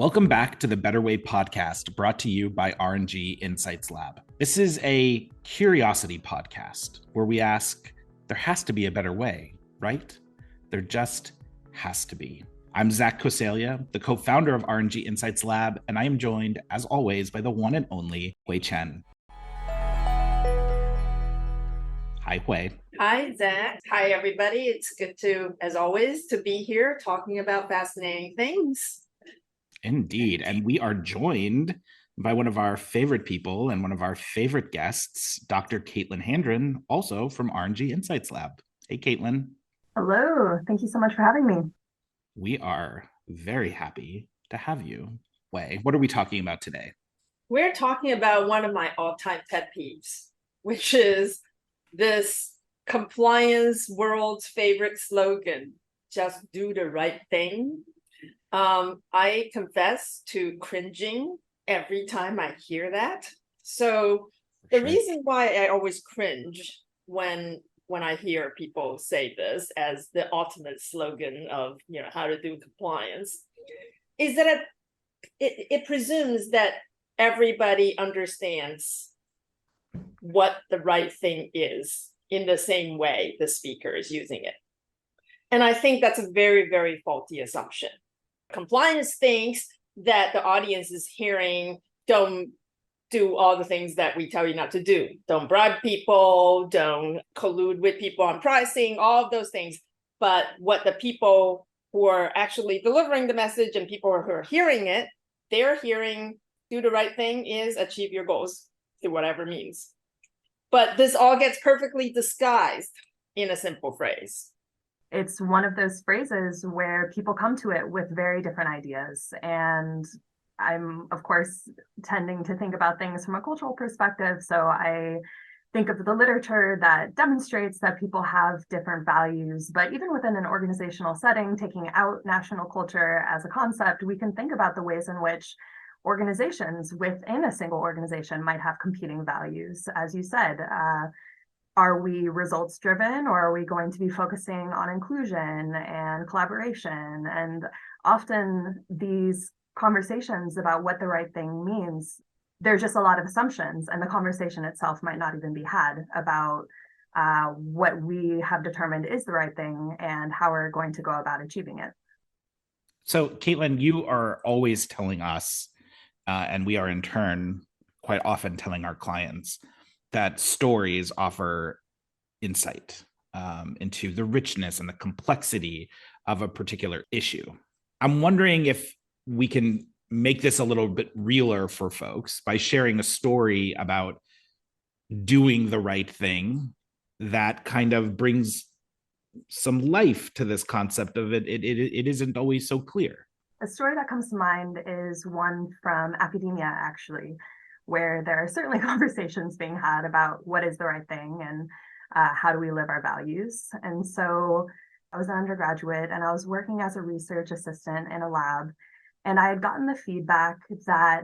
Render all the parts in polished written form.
Welcome back to the Better Way podcast brought to you by R&G Insights Lab. This is a curiosity podcast where we ask, there has to be a better way, right? There just has to be. I'm Zach Coseglia, the co-founder of R&G Insights Lab, and I am joined, as always, by the one and only Chen. Hi, Hui. Hi, Zach. Hi, everybody. It's good to, as always, to be here talking about fascinating things. Indeed. And we are joined by one of our favorite people and one of our favorite guests, Dr. Caitlin Handron, also from R&G Insights Lab. Hey, Caitlin. Hello. Thank you so much for having me. We are very happy to have you. What are we talking about today? We're talking about one of my all-time pet peeves, which is this compliance world's favorite slogan, just do the right thing. I confess to cringing every time I hear that. So the reason why I always cringe when I hear people say this as the ultimate slogan of, how to do compliance is that it presumes that everybody understands what the right thing is in the same way the speaker is using it. And I think that's a very, very faulty assumption. Compliance thinks that the audience is hearing, don't do all the things that we tell you not to do. Don't bribe people, don't collude with people on pricing, all of those things. But what the people who are actually delivering the message and people who are hearing it, they're hearing do the right thing is achieve your goals through whatever means. But this all gets perfectly disguised in a simple phrase. It's one of those phrases where people come to it with very different ideas. And I'm, of course, tending to think about things from a cultural perspective. So I think of the literature that demonstrates that people have different values. But even within an organizational setting, taking out national culture as a concept, we can think about the ways in which organizations within a single organization might have competing values. As you said, are we results driven, or are we going to be focusing on inclusion and collaboration? And often these conversations about what the right thing means, there's just a lot of assumptions, and the conversation itself might not even be had about what we have determined is the right thing and how we're going to go about achieving it. So, Caitlin, you are always telling us, and we are in turn quite often telling our clients, that stories offer insight into the richness and the complexity of a particular issue. I'm wondering if we can make this a little bit realer for folks by sharing a story about doing the right thing that kind of brings some life to this concept of it. It isn't always so clear. A story that comes to mind is one from academia, actually, where there are certainly conversations being had about what is the right thing and how do we live our values. And so I was an undergraduate and I was working as a research assistant in a lab, and I had gotten the feedback that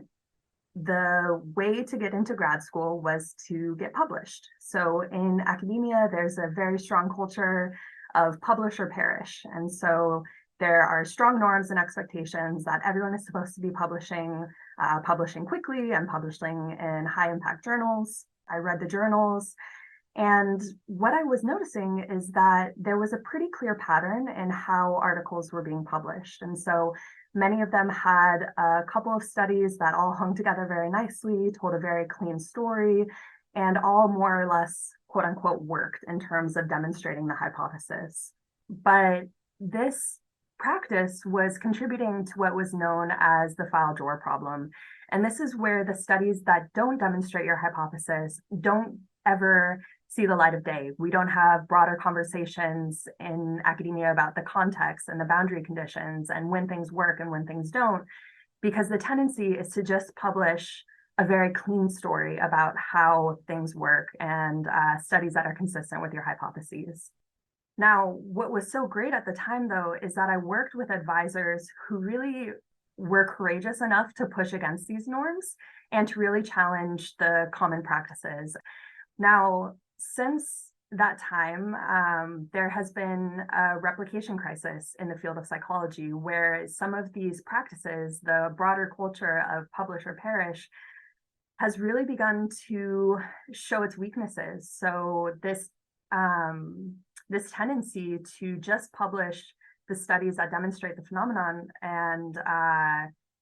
the way to get into grad school was to get published. So in academia, there's a very strong culture of publish or perish. And so there are strong norms and expectations that everyone is supposed to be publishing quickly and publishing in high impact journals. I read the journals, and what I was noticing is that there was a pretty clear pattern in how articles were being published. And so many of them had a couple of studies that all hung together very nicely, told a very clean story, and all more or less, quote unquote, worked in terms of demonstrating the hypothesis. But this practice was contributing to what was known as the file drawer problem. And this is where the studies that don't demonstrate your hypothesis don't ever see the light of day. We don't have broader conversations in academia about the context and the boundary conditions and when things work and when things don't, because the tendency is to just publish a very clean story about how things work and studies that are consistent with your hypotheses. Now, what was so great at the time, though, is that I worked with advisors who really were courageous enough to push against these norms and to really challenge the common practices. Now, since that time, there has been a replication crisis in the field of psychology, where some of these practices, the broader culture of publish or perish, has really begun to show its weaknesses. So this tendency to just publish the studies that demonstrate the phenomenon and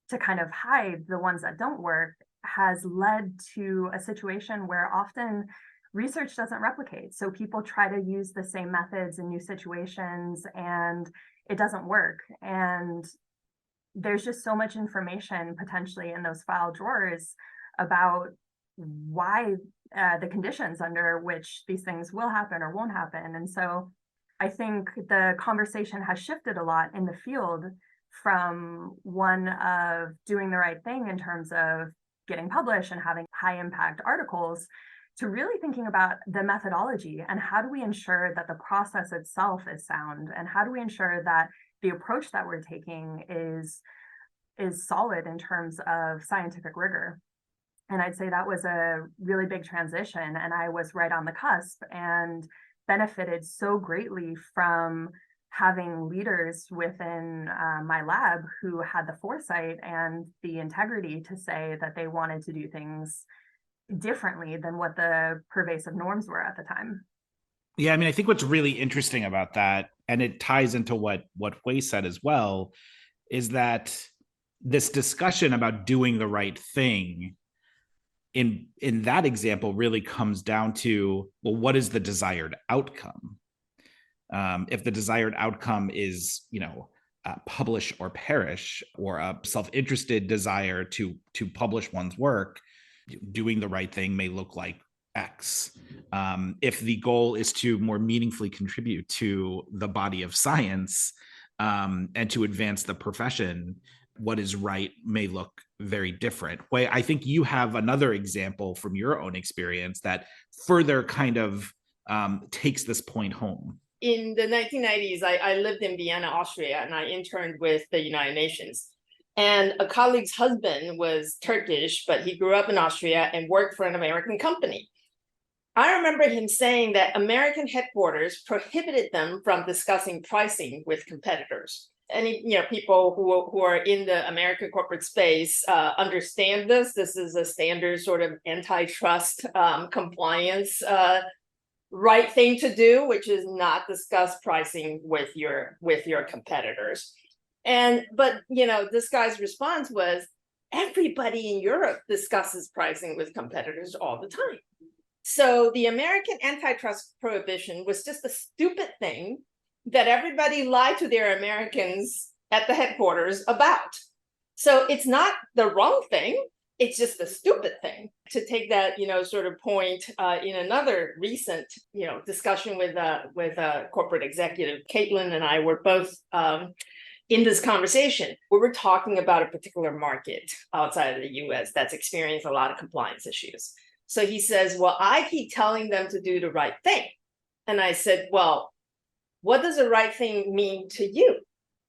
to kind of hide the ones that don't work has led to a situation where often research doesn't replicate. So people try to use the same methods in new situations and it doesn't work. And there's just so much information potentially in those file drawers about why the conditions under which these things will happen or won't happen. And so I think the conversation has shifted a lot in the field from one of doing the right thing in terms of getting published and having high impact articles to really thinking about the methodology and how do we ensure that the process itself is sound, and how do we ensure that the approach that we're taking is solid in terms of scientific rigor. And I'd say that was a really big transition, and I was right on the cusp and benefited so greatly from having leaders within my lab who had the foresight and the integrity to say that they wanted to do things differently than what the pervasive norms were at the time. Yeah, I mean, I think what's really interesting about that, and it ties into what Hui said as well, is that this discussion about doing the right thing in that example really comes down to, well, what is the desired outcome? If the desired outcome is, publish or perish, or a self-interested desire to publish one's work, doing the right thing may look like X. If the goal is to more meaningfully contribute to the body of science and to advance the profession, what is right may look very different. Wei, I think you have another example from your own experience that further kind of takes this point home. In the 1990s, I lived in Vienna, Austria, and I interned with the United Nations. And a colleague's husband was Turkish, but he grew up in Austria and worked for an American company. I remember him saying that American headquarters prohibited them from discussing pricing with competitors. Any people who are in the American corporate space understand this. This is a standard sort of antitrust compliance right thing to do, which is not discuss pricing with your competitors. But this guy's response was, everybody in Europe discusses pricing with competitors all the time. So the American antitrust prohibition was just a stupid thing that everybody lied to their Americans at the headquarters about. So it's not the wrong thing, it's just a stupid thing. To take that, sort of point in another recent, discussion with a corporate executive, Caitlin and I were both in this conversation. We were talking about a particular market outside of the US that's experienced a lot of compliance issues. So he says, well, I keep telling them to do the right thing. And I said, well, what does the right thing mean to you?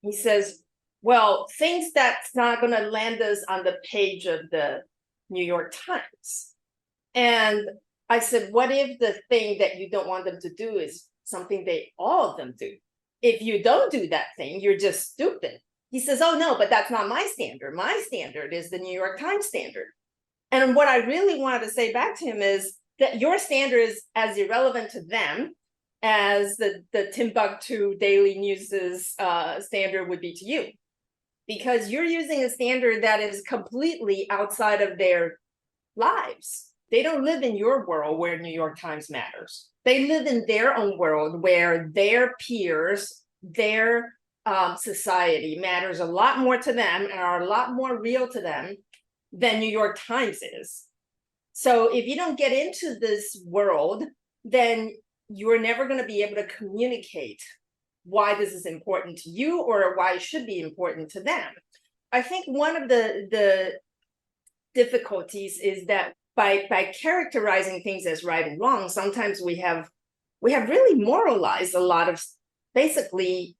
He says, well, things that's not going to land us on the page of the New York Times. And I said, what if the thing that you don't want them to do is something all of them do? If you don't do that thing, you're just stupid. He says, oh, no, but that's not my standard. My standard is the New York Times standard. And what I really wanted to say back to him is that your standard is as irrelevant to them as the Timbuktu Daily News's standard would be to you. Because you're using a standard that is completely outside of their lives. They don't live in your world where New York Times matters. They live in their own world where their peers, their society matters a lot more to them and are a lot more real to them than New York Times is. So if you don't get into this world, then you're never going to be able to communicate why this is important to you or why it should be important to them. I think one of the difficulties is that by characterizing things as right and wrong, sometimes we have really moralized a lot of basically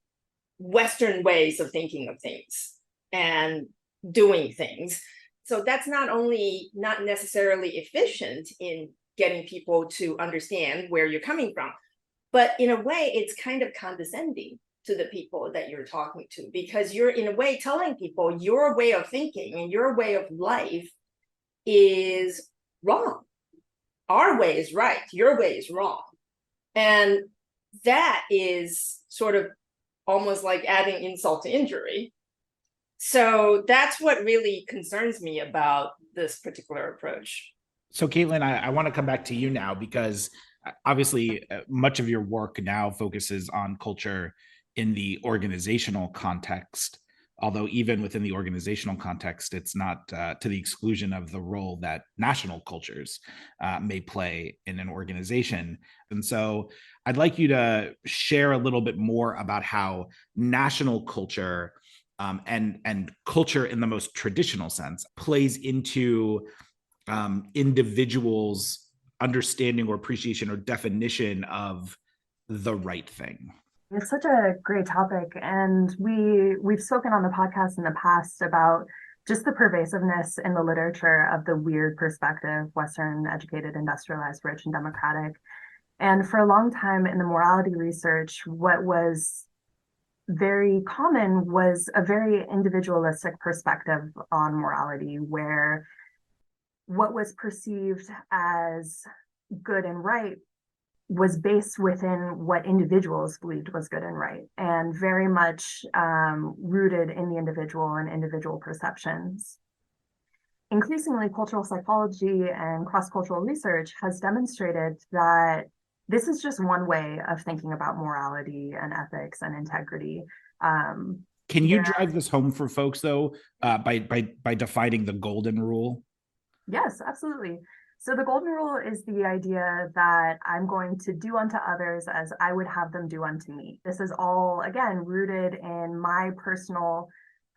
Western ways of thinking of things and doing things. So that's not only not necessarily efficient in getting people to understand where you're coming from, But in a way, it's kind of condescending to the people that you're talking to, because you're in a way telling people your way of thinking and your way of life is wrong. Our way is right, your way is wrong. And that is sort of almost like adding insult to injury. So that's what really concerns me about this particular approach. So, Caitlin, I want to come back to you now, because obviously much of your work now focuses on culture in the organizational context. Although even within the organizational context, it's not to the exclusion of the role that national cultures may play in an organization. And so I'd like you to share a little bit more about how national culture and culture in the most traditional sense plays into individuals' understanding or appreciation or definition of the right thing. It's such a great topic, and we've spoken on the podcast in the past about just the pervasiveness in the literature of the weird perspective, Western, educated, industrialized, rich, and democratic. And for a long time in the morality research, what was very common was a very individualistic perspective on morality, where what was perceived as good and right was based within what individuals believed was good and right, and very much rooted in the individual and individual perceptions. Increasingly, cultural psychology and cross-cultural research has demonstrated that this is just one way of thinking about morality and ethics and integrity. Can you drive this home for folks, though, by defining the golden rule? Yes, absolutely. So the golden rule is the idea that I'm going to do unto others as I would have them do unto me. This is all, again, rooted in my personal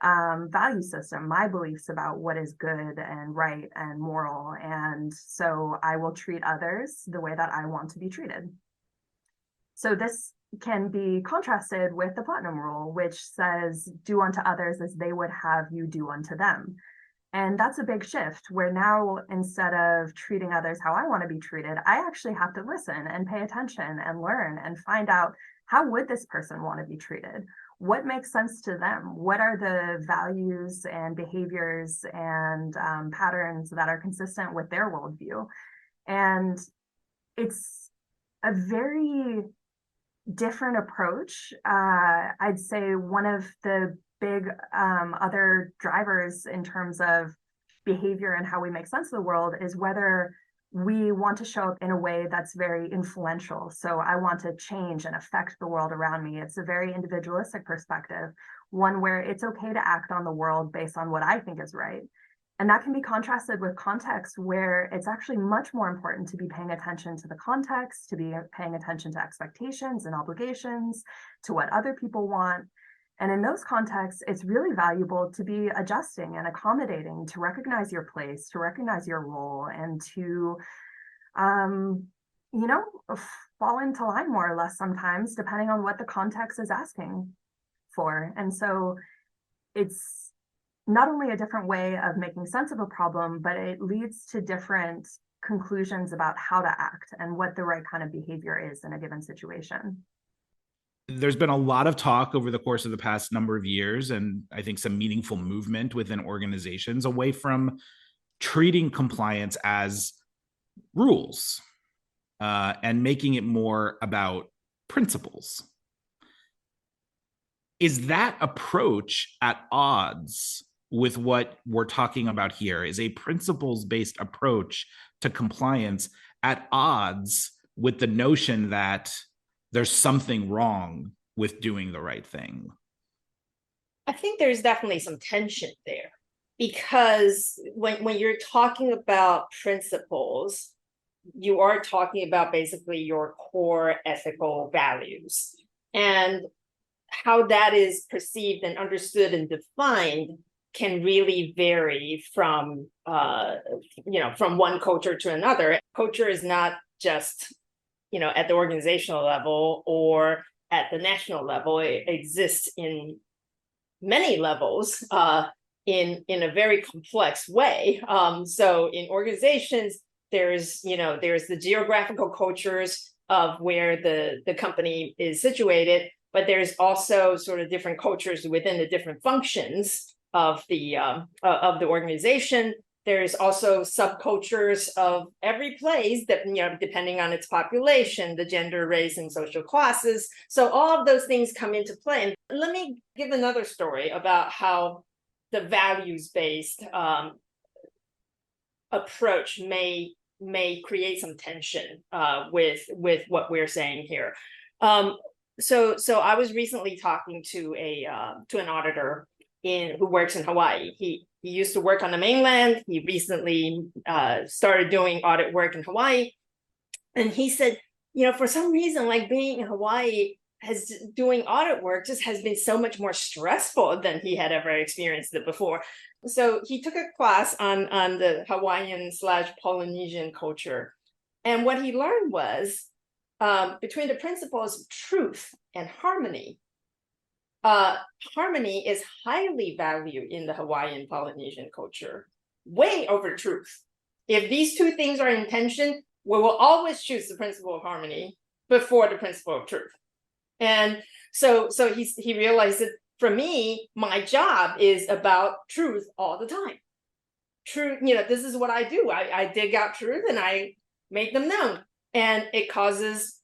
value system, my beliefs about what is good and right and moral. And so I will treat others the way that I want to be treated. So this can be contrasted with the platinum rule, which says, do unto others as they would have you do unto them. And that's a big shift, where now, instead of treating others how I want to be treated, I actually have to listen and pay attention and learn and find out, how would this person want to be treated? What makes sense to them? What are the values and behaviors and patterns that are consistent with their worldview? And it's a very different approach. I'd say one of the big other drivers in terms of behavior and how we make sense of the world is whether we want to show up in a way that's very influential. So I want to change and affect the world around me. It's a very individualistic perspective, one where it's okay to act on the world based on what I think is right. And that can be contrasted with context, where it's actually much more important to be paying attention to the context, to be paying attention to expectations and obligations, to what other people want. And in those contexts, it's really valuable to be adjusting and accommodating, to recognize your place, to recognize your role, and to, fall into line more or less sometimes, depending on what the context is asking for. And so it's not only a different way of making sense of a problem, but it leads to different conclusions about how to act and what the right kind of behavior is in a given situation. There's been a lot of talk over the course of the past number of years, and I think some meaningful movement within organizations away from treating compliance as rules and making it more about principles. Is that approach at odds with what we're talking about here? Is a principles-based approach to compliance at odds with the notion that there's something wrong with doing the right thing? I think there's definitely some tension there, because when you're talking about principles, you are talking about basically your core ethical values, and how that is perceived and understood and defined can really vary from from one culture to another. Culture is not just at the organizational level or at the national level. It exists in many levels in a very complex way. So in organizations, there's the geographical cultures of where the company is situated, but there's also sort of different cultures within the different functions of the organization. There's also subcultures of every place that, depending on its population, the gender, race, and social classes. So all of those things come into play. And let me give another story about how the values-based approach may create some tension with what we're saying here. So I was recently talking to an auditor who works in Hawaii. He used to work on the mainland. He recently started doing audit work in Hawaii, and he said, for some reason, like being in Hawaii, doing audit work just has been so much more stressful than he had ever experienced it before. So he took a class on the Hawaiian/Polynesian culture, and what he learned was between the principles of truth and harmony. Harmony is highly valued in the Hawaiian Polynesian culture, way over truth. If these two things are in tension, we will always choose the principle of harmony before the principle of truth. And so he realized that for me, my job is about truth all the time. Truth, this is what I do. I dig out truth and I make them known. And it causes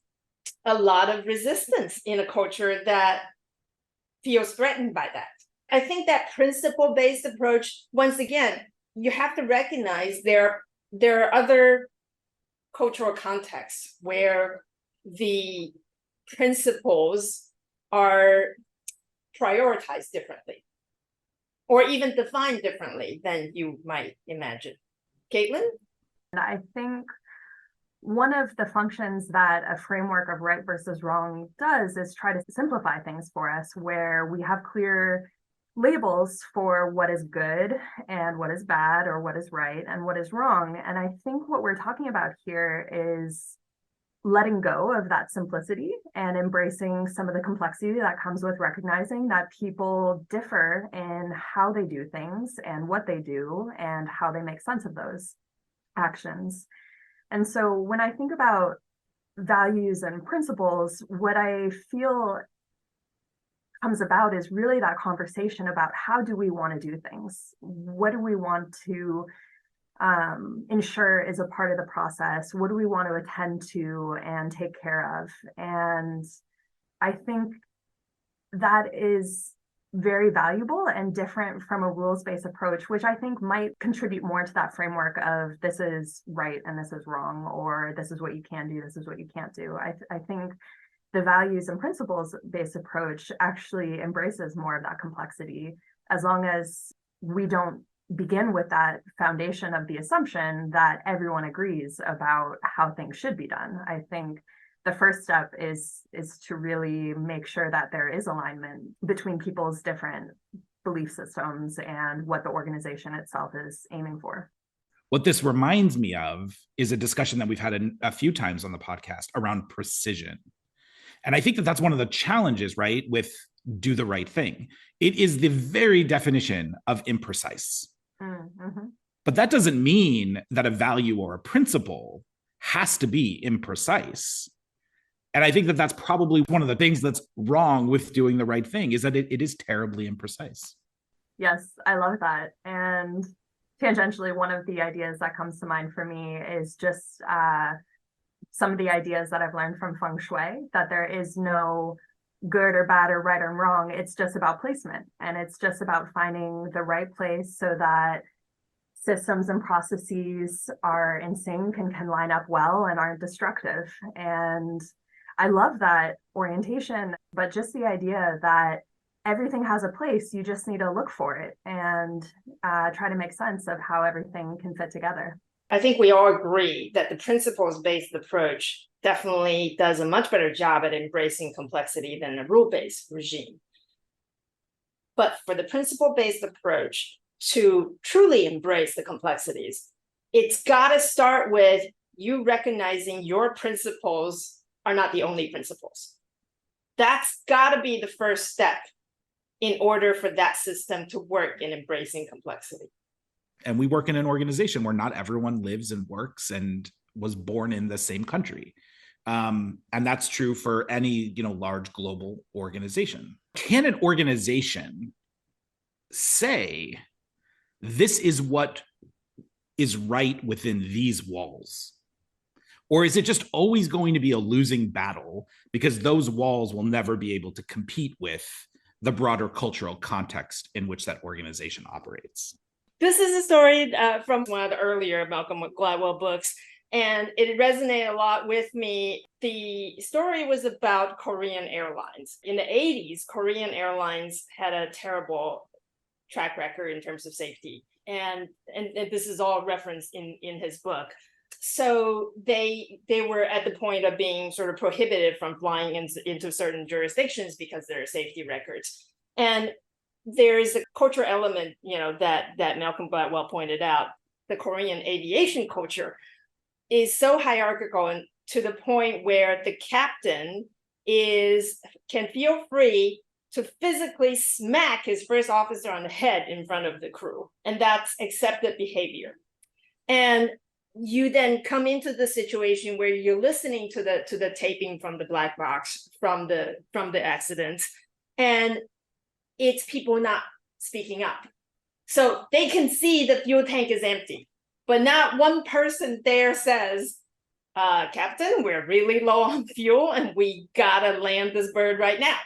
a lot of resistance in a culture that feels threatened by that. I think that principle-based approach, once again, you have to recognize there are other cultural contexts where the principles are prioritized differently or even defined differently than you might imagine. Caitlin? I think one of the functions that a framework of right versus wrong does is try to simplify things for us, where we have clear labels for what is good and what is bad, or what is right and what is wrong. And I think what we're talking about here is letting go of that simplicity and embracing some of the complexity that comes with recognizing that people differ in how they do things and what they do and how they make sense of those actions. And so when I think about values and principles, what I feel comes about is really that conversation about how do we want to do things? What do we want to ensure is a part of the process? What do we want to attend to and take care of? And I think that is very valuable and different from a rules-based approach, which I think might contribute more to that framework of this is right and this is wrong, or this is what you can do, this is what you can't do. I think the values and principles-based approach actually embraces more of that complexity, as long as we don't begin with that foundation of the assumption that everyone agrees about how things should be done. I think the first step is to really make sure that there is alignment between people's different belief systems and what the organization itself is aiming for. What this reminds me of is a discussion that we've had a few times on the podcast around precision. And I think that that's one of the challenges, right, with do the right thing. It is the very definition of imprecise. Mm-hmm. But that doesn't mean that a value or a principle has to be imprecise. And I think that that's probably one of the things that's wrong with doing the right thing, is that it is terribly imprecise. Yes, I love that. And tangentially, one of the ideas that comes to mind for me is just some of the ideas that I've learned from feng shui, that there is no good or bad or right or wrong. It's just about placement. And it's just about finding the right place so that systems and processes are in sync and can line up well and aren't destructive. And I love that orientation, but just the idea that everything has a place, you just need to look for it and try to make sense of how everything can fit together. I think we all agree that the principles-based approach definitely does a much better job at embracing complexity than the rule-based regime. But for the principle-based approach to truly embrace the complexities, it's got to start with you recognizing your principles are not the only principles. That's got to be the first step in order for that system to work in embracing complexity. And we work in an organization where not everyone lives and works and was born in the same country. And that's true for any, large global organization. Can an organization say this is what is right within these walls? Or is it just always going to be a losing battle because those walls will never be able to compete with the broader cultural context in which that organization operates? This is a story from one of the earlier Malcolm Gladwell books, and it resonated a lot with me. The story was about Korean Airlines. In the 80s, Korean Airlines had a terrible track record in terms of safety. And this is all referenced in his book. So they were at the point of being sort of prohibited from flying into certain jurisdictions because there are safety records. And there's a cultural element, that Malcolm Gladwell pointed out. The Korean aviation culture is so hierarchical, and to the point where the captain can feel free to physically smack his first officer on the head in front of the crew, and that's accepted behavior. And you then come into the situation where you're listening to the taping from the black box from the accidents, and it's people not speaking up. So they can see the fuel tank is empty, but not one person there says, Captain, we're really low on fuel and we gotta land this bird right now.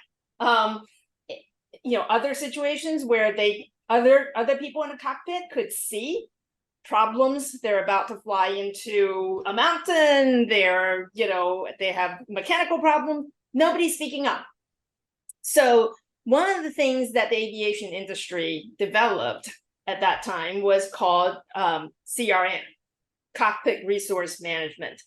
Other situations where other people in the cockpit could see problems. They're about to fly into a mountain. They have mechanical problem. Nobody's speaking up. So one of the things that the aviation industry developed at that time was called CRM, Cockpit Resource Management.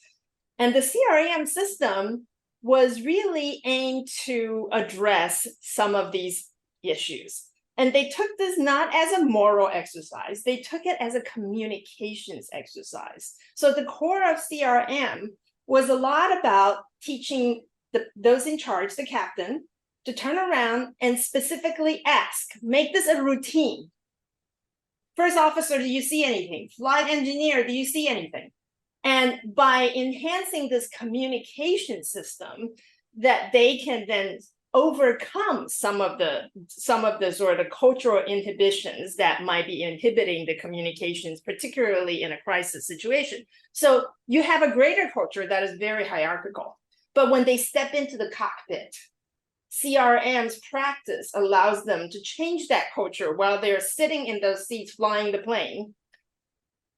And the CRM system was really aimed to address some of these issues. And they took this not as a moral exercise, they took it as a communications exercise. So the core of CRM was a lot about teaching those in charge, the captain, to turn around and specifically ask, make this a routine. First officer, do you see anything? Flight engineer, do you see anything? And by enhancing this communication system, that they can then overcome some of the sort of cultural inhibitions that might be inhibiting the communications, particularly in a crisis situation. So you have a greater culture that is very hierarchical. But when they step into the cockpit, CRM's practice allows them to change that culture while they're sitting in those seats flying the plane,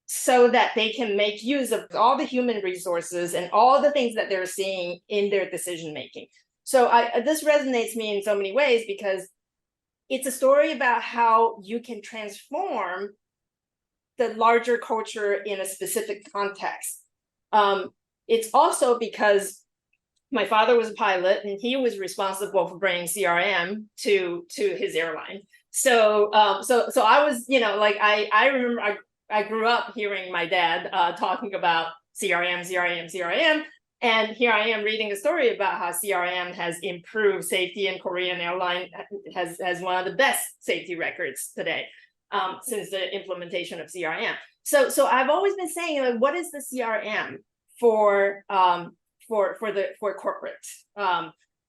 so that they can make use of all the human resources and all the things that they're seeing in their decision making. So this resonates me in so many ways, because it's a story about how you can transform the larger culture in a specific context. It's also because my father was a pilot and he was responsible for bringing CRM to his airline. So I was, I remember I grew up hearing my dad talking about CRM. And here I am reading a story about how CRM has improved safety, and Korean Airline has one of the best safety records today since the implementation of CRM. So I've always been saying, what is the CRM for corporate?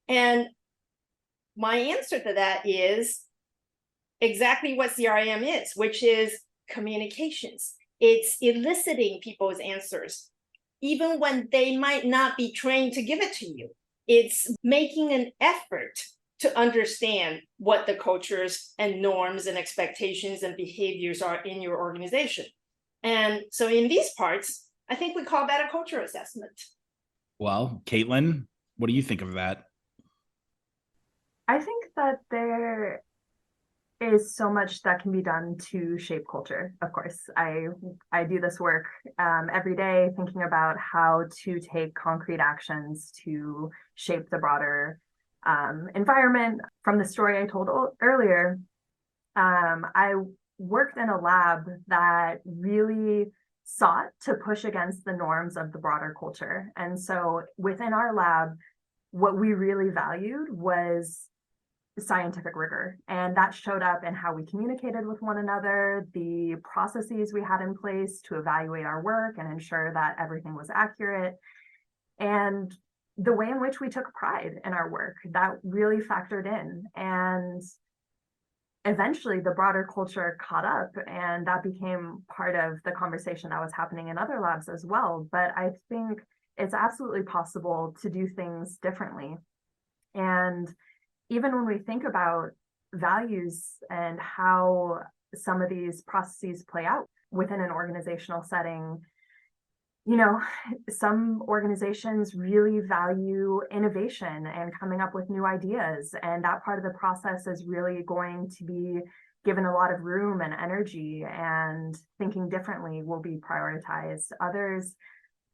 And my answer to that is exactly what CRM is, which is communications. It's eliciting people's answers, even when they might not be trained to give it to you. It's making an effort to understand what the cultures and norms and expectations and behaviors are in your organization. And so in these parts, I think we call that a culture assessment. Well, Caitlin, what do you think of that? I think that there is so much that can be done to shape culture. Of course, I do this work every day, thinking about how to take concrete actions to shape the broader environment. From the story I told earlier, I worked in a lab that really sought to push against the norms of the broader culture. And so within our lab, what we really valued was scientific rigor. And that showed up in how we communicated with one another, the processes we had in place to evaluate our work and ensure that everything was accurate. And the way in which we took pride in our work, that really factored in. And eventually the broader culture caught up, and that became part of the conversation that was happening in other labs as well. But I think it's absolutely possible to do things differently. And even when we think about values and how some of these processes play out within an organizational setting, you know, some organizations really value innovation and coming up with new ideas. And that part of the process is really going to be given a lot of room and energy, and thinking differently will be prioritized. Others,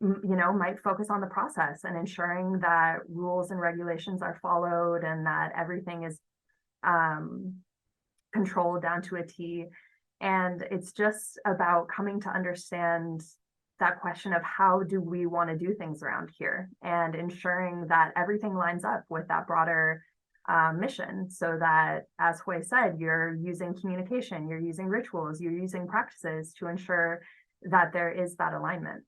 you know, might focus on the process and ensuring that rules and regulations are followed and that everything is controlled down to a T. And it's just about coming to understand that question of how do we want to do things around here, and ensuring that everything lines up with that broader mission, so that, as Hui said, you're using communication, you're using rituals, you're using practices to ensure that there is that alignment.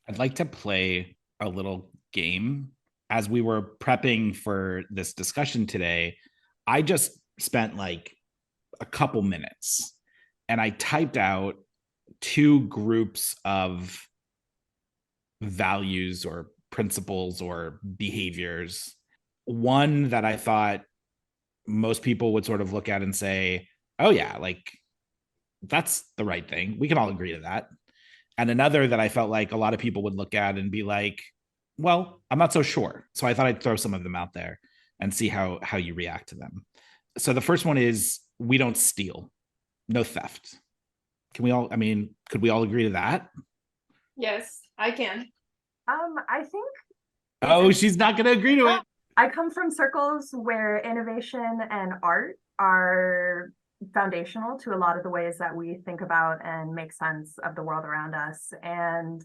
I'd like to play a little game. As we were prepping for this discussion today, I just spent like a couple minutes and I typed out 2 groups of values or principles or behaviors. One that I thought most people would sort of look at and say, oh yeah, like that's the right thing. We can all agree to that. And another that I felt like a lot of people would look at and be like, well, I'm not so sure. So I thought I'd throw some of them out there and see how you react to them. So the first one is, we don't steal. No theft. Can we all, I mean, could we all agree to that? Yes, I can. I think. Oh, she's not going to agree to it. I come from circles where innovation and art are foundational to a lot of the ways that we think about and make sense of the world around us. And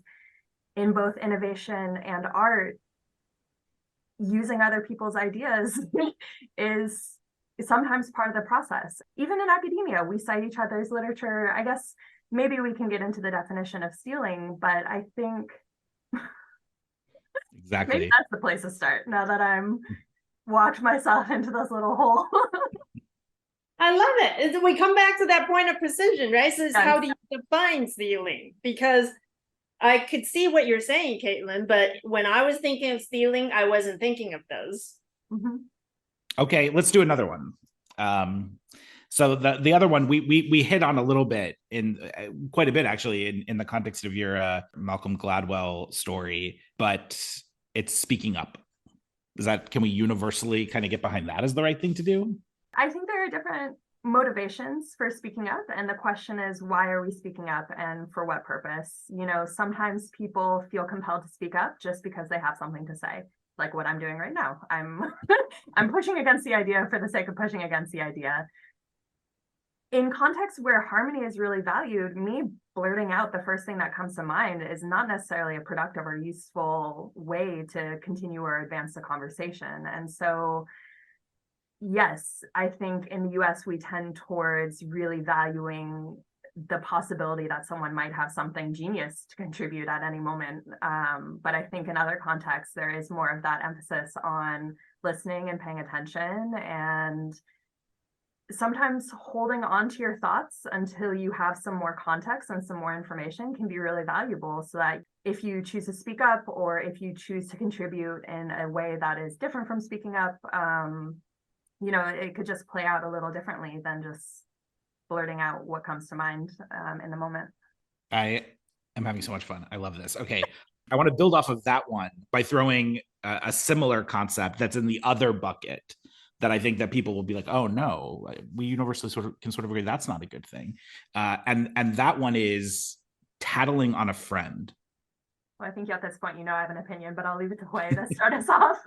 in both innovation and art, using other people's ideas is sometimes part of the process. Even in academia, we cite each other's literature. I guess maybe we can get into the definition of stealing, but I think exactly, maybe that's the place to start now that I'm walked myself into this little hole. I love it. We come back to that point of precision, right? So it's Yes. How do you define stealing? Because I could see what you're saying, Caitlin, but when I was thinking of stealing, I wasn't thinking of those. Mm-hmm. Okay, let's do another one. So the other one we hit on a little bit, in quite a bit actually, in the context of your Malcolm Gladwell story, but it's speaking up. Can we universally kind of get behind that as the right thing to do? I think there are different motivations for speaking up, and the question is, why are we speaking up and for what purpose? You know, sometimes people feel compelled to speak up just because they have something to say, like what I'm doing right now. I'm pushing against the idea for the sake of pushing against the idea. In contexts where harmony is really valued, me blurting out the first thing that comes to mind is not necessarily a productive or useful way to continue or advance the conversation. And so, yes, I think in the US, we tend towards really valuing the possibility that someone might have something genius to contribute at any moment. But I think in other contexts, there is more of that emphasis on listening and paying attention, and sometimes holding on to your thoughts until you have some more context and some more information can be really valuable, so that if you choose to speak up or if you choose to contribute in a way that is different from speaking up, you know, it could just play out a little differently than just blurting out what comes to mind in the moment. I am having so much fun. I love this. Okay. I want to build off of that one by throwing a similar concept that's in the other bucket that I think that people will be like, oh no, we universally can agree that's not a good thing. And that one is tattling on a friend. Well, I think at this point, you know, I have an opinion, but I'll leave it to Hui to start us off.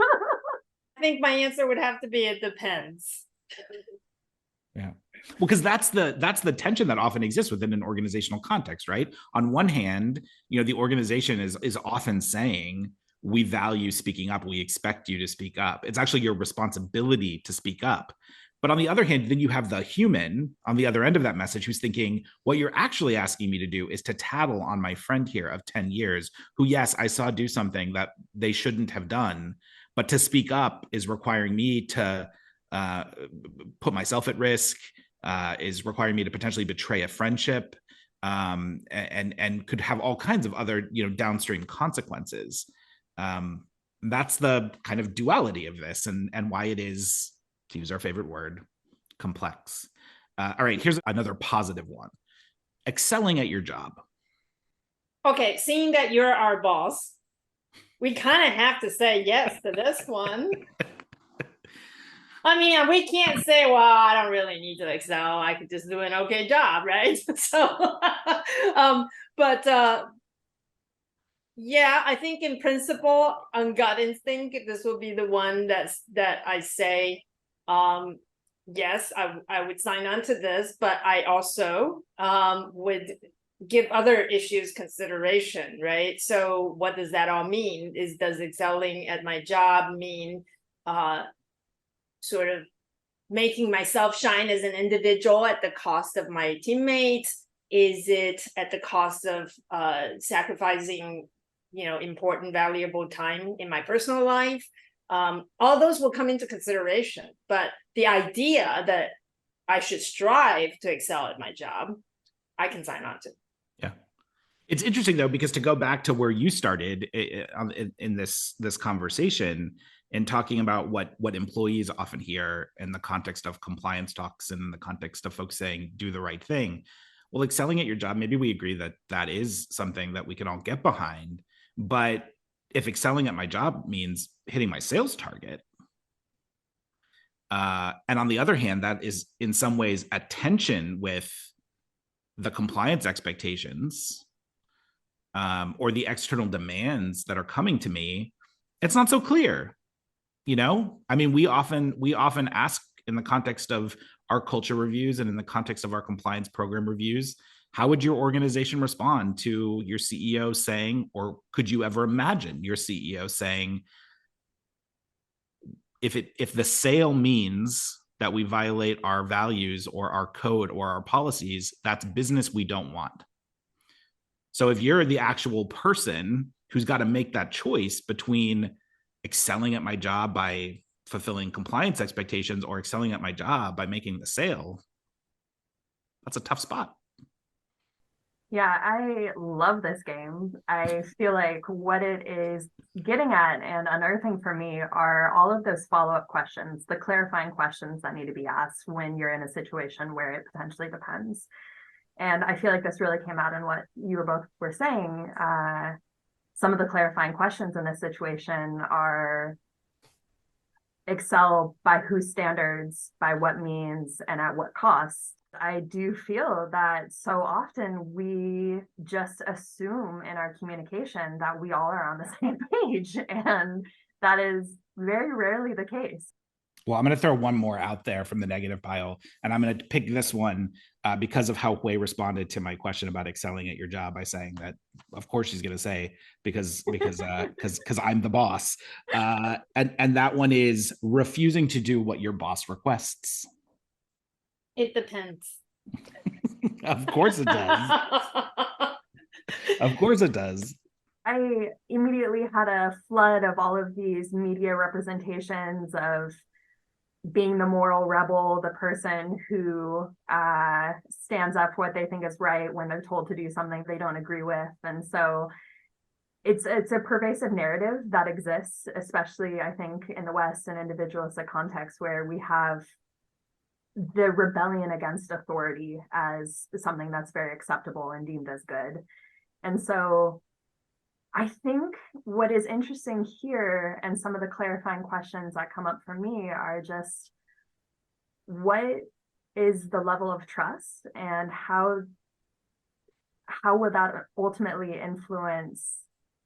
I think my answer would have to be, it depends. Yeah. Well, because that's the tension that often exists within an organizational context, right? On one hand, you know, the organization is often saying, we value speaking up, we expect you to speak up. It's actually your responsibility to speak up. But on the other hand, then you have the human on the other end of that message who's thinking, what you're actually asking me to do is to tattle on my friend here of 10 years, who, yes, I saw do something that they shouldn't have done, but to speak up is requiring me to put myself at risk, is requiring me to potentially betray a friendship, and could have all kinds of other, downstream consequences. That's the kind of duality of this, and why it is, to use our favorite word, complex. All right, here's another positive one. Excelling at your job. Okay, seeing that you're our boss, we kind of have to say yes to this one. I mean, we can't say, well, I don't really need to excel. I could just do an okay job, right? So, but yeah, I think in principle, on gut instinct, this will be the one that I say, yes, I would sign on to this, but I also would give other issues consideration, right? So what does that all mean? Does excelling at my job mean sort of making myself shine as an individual at the cost of my teammates? Is it at the cost of sacrificing, important, valuable time in my personal life? All those will come into consideration. But the idea that I should strive to excel at my job, I can sign on to. Yeah. It's interesting, though, because to go back to where you started in this conversation and talking about what employees often hear in the context of compliance talks and in the context of folks saying, do the right thing. Well, excelling at your job, maybe we agree that that is something that we can all get behind. But if excelling at my job means hitting my sales target, and on the other hand, that is in some ways a tension with the compliance expectations, or the external demands that are coming to me, it's not so clear. I mean, we often ask in the context of our culture reviews and in the context of our compliance program reviews, how would your organization respond to your CEO saying, or could you ever imagine your CEO saying, if the sale means that we violate our values or our code or our policies, that's business we don't want. So if you're the actual person who's got to make that choice between excelling at my job by fulfilling compliance expectations or excelling at my job by making the sale, that's a tough spot. Yeah, I love this game. I feel like what it is getting at and unearthing for me are all of those follow-up questions, the clarifying questions that need to be asked when you're in a situation where it potentially depends. And I feel like this really came out in what you both were saying. Some of the clarifying questions in this situation are excel by whose standards, by what means, and at what costs. I do feel that so often we just assume in our communication that we all are on the same page, and that is very rarely the case. Well, I'm going to throw one more out there from the negative pile, and I'm going to pick this one because of how Hui responded to my question about excelling at your job by saying that, of course, she's going to say because I'm the boss, and that one is refusing to do what your boss requests. It depends. Of course it does. Of course it does. I immediately had a flood of all of these media representations of being the moral rebel, the person who stands up for what they think is right when they're told to do something they don't agree with. And so it's a pervasive narrative that exists, especially, I think, in the West and individualistic context where we have the rebellion against authority as something that's very acceptable and deemed as good. And so I think what is interesting here and some of the clarifying questions that come up for me are just what is the level of trust and how will that ultimately influence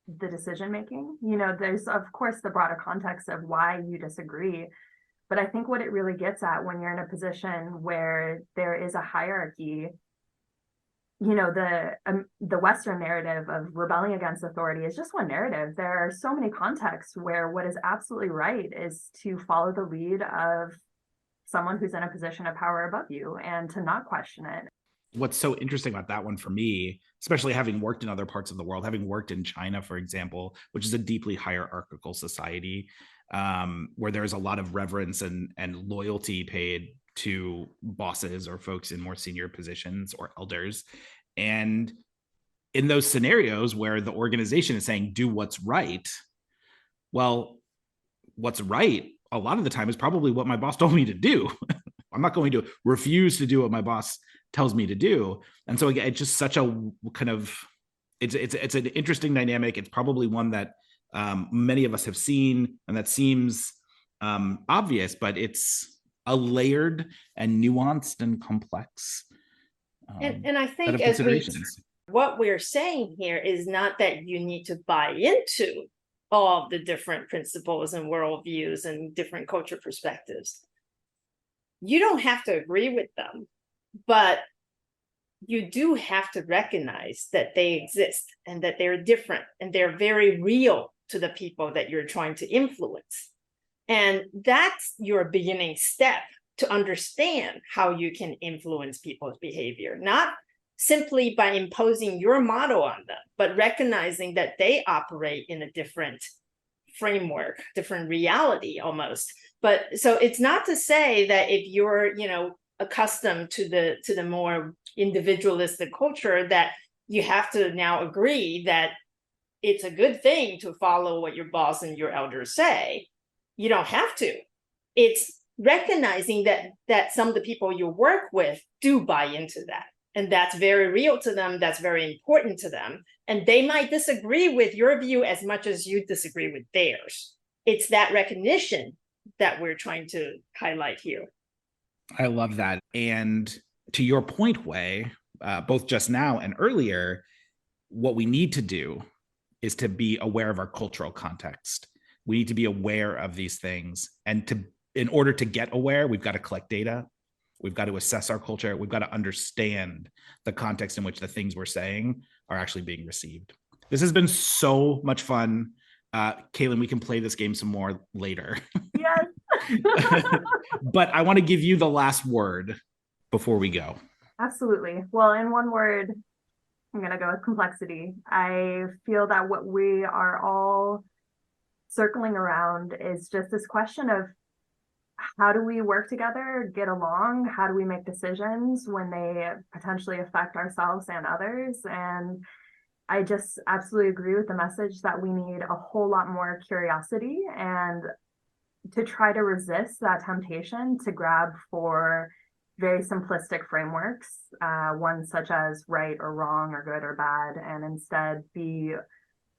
the decision making? There's of course the broader context of why you disagree, but I think what it really gets at when you're in a position where there is a hierarchy, the Western narrative of rebelling against authority is just one narrative. There are so many contexts where what is absolutely right is to follow the lead of someone who's in a position of power above you and to not question it. What's so interesting about that one for me, especially having worked in other parts of the world, having worked in China, for example, which is a deeply hierarchical society, where there's a lot of reverence and loyalty paid to bosses or folks in more senior positions or elders. And in those scenarios where the organization is saying, do what's right, well, what's right a lot of the time is probably what my boss told me to do. I'm not going to refuse to do what my boss tells me to do. And so again, it's just such a kind of, it's an interesting dynamic. It's probably one that many of us have seen, and that seems obvious, but it's a layered and nuanced and complex and I set think of as we, considerations. what we're saying here is not that you need to buy into all of the different principles and worldviews and different culture perspectives. You don't have to agree with them, but you do have to recognize that they exist and that they're different and they're very real to the people that you're trying to influence. And that's your beginning step to understand how you can influence people's behavior, not simply by imposing your model on them, but recognizing that they operate in a different framework, different reality almost. But so it's not to say that if you're, accustomed to the more individualistic culture, that you have to now agree that it's a good thing to follow what your boss and your elders say. You don't have to. It's recognizing that some of the people you work with do buy into that. And that's very real to them. That's very important to them. And they might disagree with your view as much as you disagree with theirs. It's that recognition that we're trying to highlight here. I love that. And to your point, Wei, both just now and earlier, what we need to do is to be aware of our cultural context. We need to be aware of these things. And in order to get aware, we've got to collect data. We've got to assess our culture. We've got to understand the context in which the things we're saying are actually being received. This has been so much fun. Caitlin, we can play this game some more later. Yes. But I want to give you the last word before we go. Absolutely. Well, in one word, I'm going to go with complexity. I feel that what we are all circling around is just this question of how do we work together, get along? How do we make decisions when they potentially affect ourselves and others? And I just absolutely agree with the message that we need a whole lot more curiosity and to try to resist that temptation to grab for very simplistic frameworks, ones such as right or wrong or good or bad, and instead be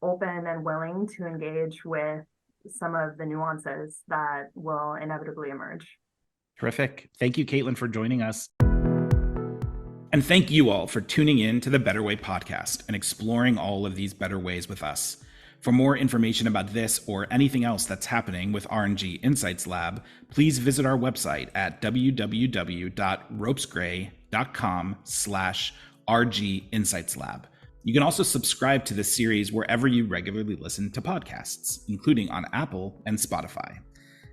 open and willing to engage with some of the nuances that will inevitably emerge. Terrific. Thank you, Caitlin, for joining us. And thank you all for tuning in to the Better Way podcast and exploring all of these better ways with us. For more information about this or anything else that's happening with RNG Insights Lab, please visit our website at www.ropesgray.com/RG Insights Lab. You can also subscribe to this series wherever you regularly listen to podcasts, including on Apple and Spotify.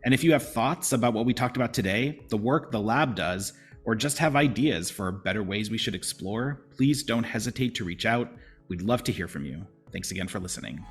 And if you have thoughts about what we talked about today, the work the lab does, or just have ideas for better ways we should explore, please don't hesitate to reach out. We'd love to hear from you. Thanks again for listening.